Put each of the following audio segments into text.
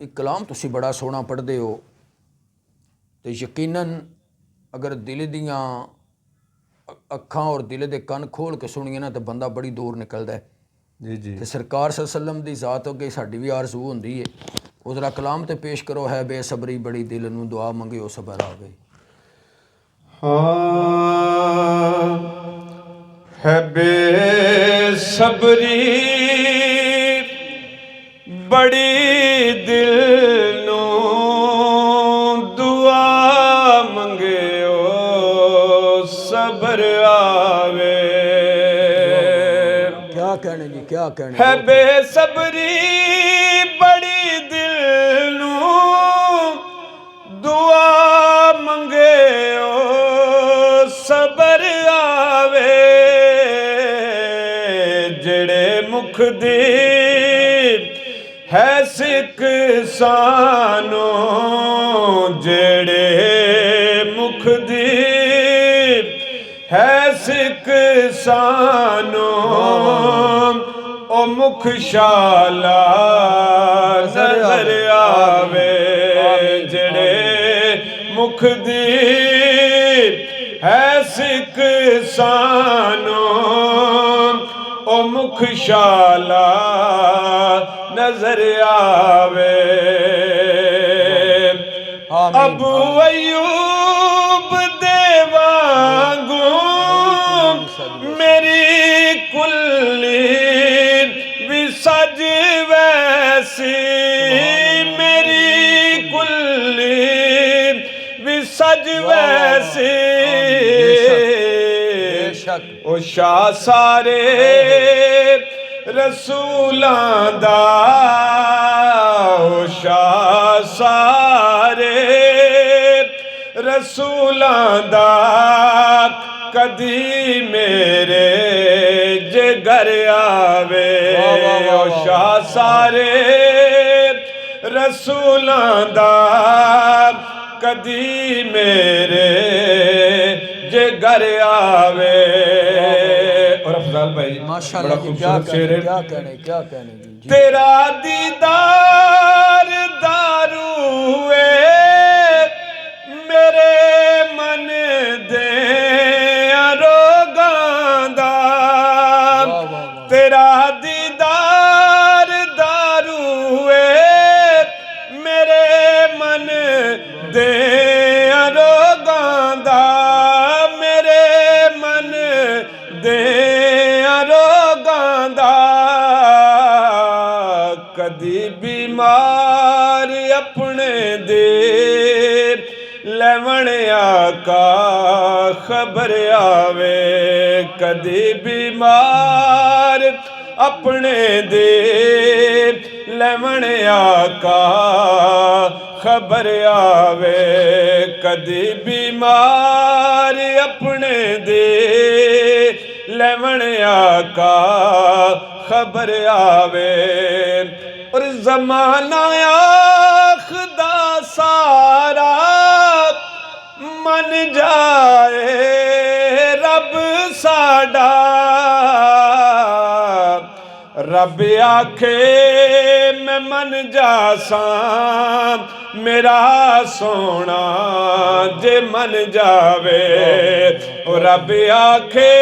एक कलाम तुसी बड़ा सोहना पढ़ते हो तो यकीनन अगर दिल दियाँ अखां और दिल दे कन खोल के सुनिए ना तो बंदा बड़ी दूर निकलता है। जी जी। तो सरकार सल्लम की जात अगे साड़ी भी आरजू होंदी है, उसका कलाम तो पेश करो। है बेसबरी बड़ी दिल नूं दुआ मंगियो सबर आवे। हाँ है बेसबरी बड़ी दिल नूं दुआ मंगियो सबर आवे। क्या कहने जी, क्या कहने है बेसबरी बड़ी दिल नूं दुआ मंगियो सबर आवे। जेड़े मुख दी है सिक सानो, जेड़े मुख दी है सिक सानो ओ मुख शाला नजर आवे। जेड़े मुख दी है सिक सानो ओ मुख शाला नजर आवे। अबू अयूब देवांगू मेरी कुल्ली भी सज वैसी, मेरी कुल्ली भी सज वैसी। ओ शाह सारे रसूलां दा, ओ शाह सारे रसूलां दा कदी मेरे जिगर आवे। ओ शाह सारे रसूलां दा कदी मेरे जिगर आवे। और अफजाल भाई माशाअल्लाह जी, क्या कहने, क्या कहने, क्या कहने जी। तेरा दीदार दारूए मेरे मन दे रोगां दा। तेरा दीदार दारूए मेरे मन दे रोगां दा, मेरे मन दे रोगां दा। कदी बीमार अपने दे लैवण आका खबर आवे। कदी बीमार अपने दे लैवण आका खबर आवे। कदी बीमार अपने दे लैवण आका खबर आवे। और जमाना आखदा सारा मन जाए रब साडा। रब आखे मैं मन जासा मेरा सोना जे मन जावे। ओ रब आखे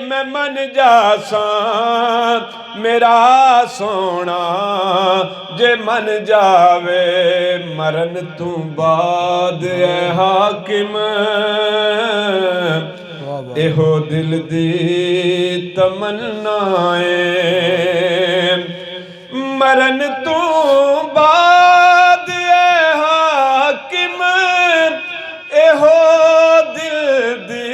मैं मन जासा मेरा सोना जे मन जावे। मरन तू बाद ऐ हाकिम एहो दिल दी तमन्नाए। मरन तू बाद ऐ हाकिम एहो दिल दी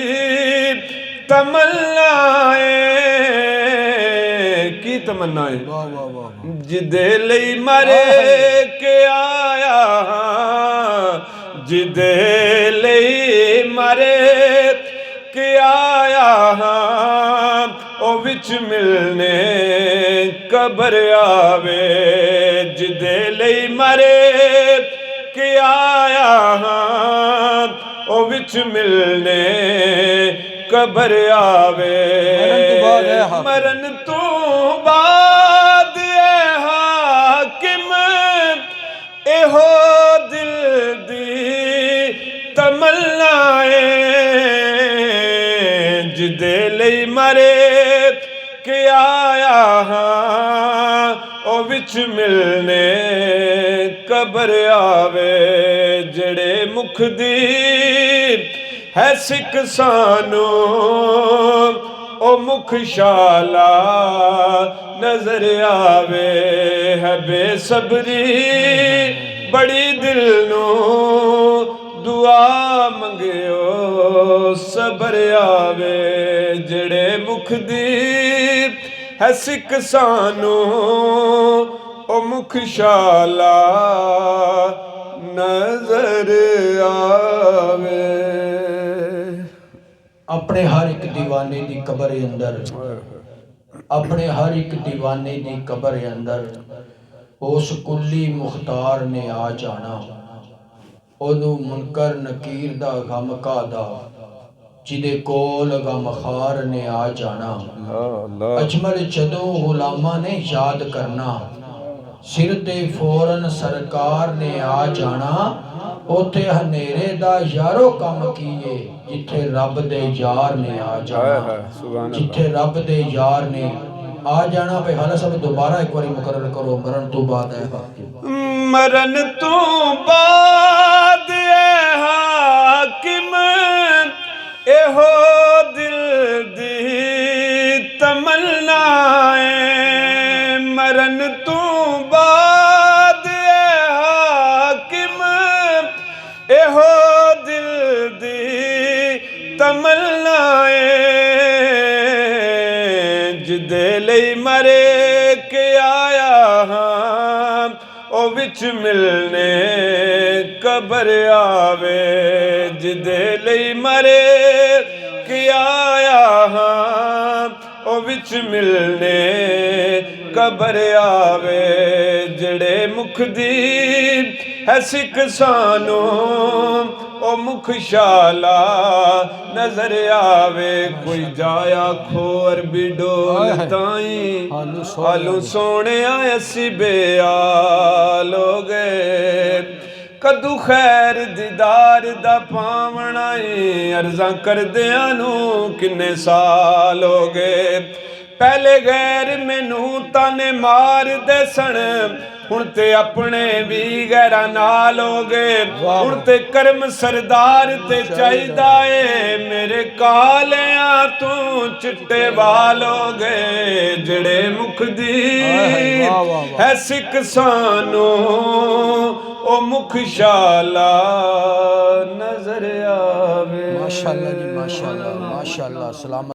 तमन्नाए। की तमन्नाए? जिदे लई मरे के आया, जिदे लई मरे के आया ओ विच मिलने कबर आवे। जिदे लई मरे के आया ओ विच मिलने कबर आवे। मरन तू बाद ऐ हाकिम ਇਹੋ ਦਿਲ ਦੀ ਤਮੰਨਾ ਜਿਹਦੇ ਲਈ ਮਰੇ ਕਿ ਆਇਆ ਹਾਂ ਉਹ ਵਿੱਚ ਮਿਲਨੇ ਕਬਰ ਆਵੇ ਜਿਹੜੇ ਮੁਖ ਦੀ ਹੈ ਸਿੱਖ ਸਾਨੂੰ ਉਹ ਮੁਖ ਸ਼ਾਲਾ ਨਜ਼ਰ ਆਵੇ ਹੈ ਬੇਸਬਰੀ ਬੜੀ ਦਿਲ ਨੂੰ ਦੁਆ ਮੰਗਿਓ ਸਬਰ ਆਵੇ ਜਿਹੜੇ ਮੁਖ ਦੀ ਹੈ ਸਿੱਖ ਸਾਨੂੰ ਉਹ ਮੁਖ ਸ਼ਾਲਾ ਨਜ਼ਰ ਆਵੇ। ਆਪਣੇ ਹਰ ਇੱਕ دیਵਾਨੇ ਦੀ ਕਬਰ ਅੰਦਰ, ਆਪਣੇ ਹਰ ਇੱਕ دیਵਾਨੇ ਦੀ ਕਬਰ ਅੰਦਰ ਉਸ ਕੁੱਲੀ ਮੁਖਤਾਰ ਨੇ ਆ ਜਾਣਾ। ਉਹਨੂੰ ਮੁਨਕਰ ਨਕੀਰ ਦਾ ਗਮ ਕਾਦਾ ਜਿਹਦੇ ਕੋਲ ਗਮਖਾਰ ਨੇ ਆ ਜਾਣਾ। ਅਜਮਲ ਜਦੋਂ ਗੁਲਾਮਾਂ ਨੇ ਯਾਦ ਕਰਨਾ ਸਿਰ ਤੇ ਫੌਰਨ ਸਰਕਾਰ ਨੇ ਆ ਜਾਣਾ। ਉੱਥੇ ਹਨੇਰੇ ਦਾ ਯਾਰੋ ਕੰਮ ਕੀਏ ਜਿੱਥੇ ਰੱਬ ਦੇ ਯਾਰ ਨੇ ਆ ਜਾਣਾ, ਜਿੱਥੇ ਰੱਬ ਦੇ ਯਾਰ ਨੇ ਆ ਜਾਣਾ। ਭਾਈ ਹਾਲਾ ਸਾਹਿਬ ਦੁਬਾਰਾ ਇੱਕ ਵਾਰੀ ਮੁਕਰਰ ਕਰੋ, ਮਰਨ ਤੋਂ ਬਾਅਦ ਹੈ ਮਰਨ ਤੋਂ ਬਾਅਦ ਹੈ ਹਾਕਿਮ ਇਹੋ ਦਿਲ ਦੀ ਤਮੰਨਾ ਹੈ। ਮਰਨ ਤੋਂ ਬਾਅਦ ਹੈ ਹਾਕਿਮ ਇਹੋ ਦਿਲ ਦੀ ਤਮੰਨਾ ਹੈ ਜਿਹਦੇ ਲਈ ਮਰੇ ਕਿ ਆਇਆ ਹਾਂ ਉਹ ਵਿੱਚ ਮਿਲਨੇ ਕਬਰ ਆਵੇ ਜਿਹਦੇ ਲਈ ਮਰੇ ਕਿ ਆਇਆ ਹਾਂ ਉਹ ਵਿੱਚ ਮਿਲਨੇ ਕਬਰ ਆਵੇ ਜਿਹੜੇ ਮੁਖ ਦੀ ਹੈ ਸਿੱਖ ਸਾਨੂੰ ਉਹ ਮੁਖ ਸ਼ਾਲਾ ਨਜ਼ਰ ਆਵੇ। ਕੋਈ ਜਾਇਆ ਖੋਰ ਵੀ ਡੋਲ ਤਾਈ ਹਾਲੂ ਸੋਹਣਿਆ ਅਸੀਂ ਬੇਆਲ ਹੋ ਗਏ। ਕਦੂ ਖੈਰ ਦੀਦਾਰ ਦਾ ਪਾਵਣਾ ਏ ਅਰਜ਼ਾਂ ਕਰਦਿਆਂ ਨੂੰ ਕਿੰਨੇ ਸਾਲ ਹੋ ਗਏ। ਪਹਿਲੇ ਗੈਰ ਮੈਨੂੰ ਤਾਨੇ ਮਾਰਦੇ ਸਣ ਹੁਣ ਤੇ ਆਪਣੇ ਵੀ ਗੈਰਾਂ ਨਾਲ ਹੋ ਗਏ। ਹੁਣ ਤੇ ਕਰਮ ਸਰਦਾਰ ਤੇ ਚਾਹੀਦਾ ਏ ਮੇਰੇ ਕਾਲਿਆਂ ਤੂੰ ਚਿੱਟੇ ਵਾਲ ਹੋ ਗਏ। ਜਿਹੜੇ ਮੁਖ ਦੀ ਹੈ ਸਿੱਖ ਸਾਨੂੰ ਉਹ ਮੁਖ ਸ਼ਾਲਾ ਨਜ਼ਰ ਆਵੇ। ਮਾਸ਼ਾਅੱਲਾ ਜੀ, ਮਾਸ਼ਾਅੱਲਾ, ਮਾਸ਼ਾਅੱਲਾ। ਸਲਾਮ।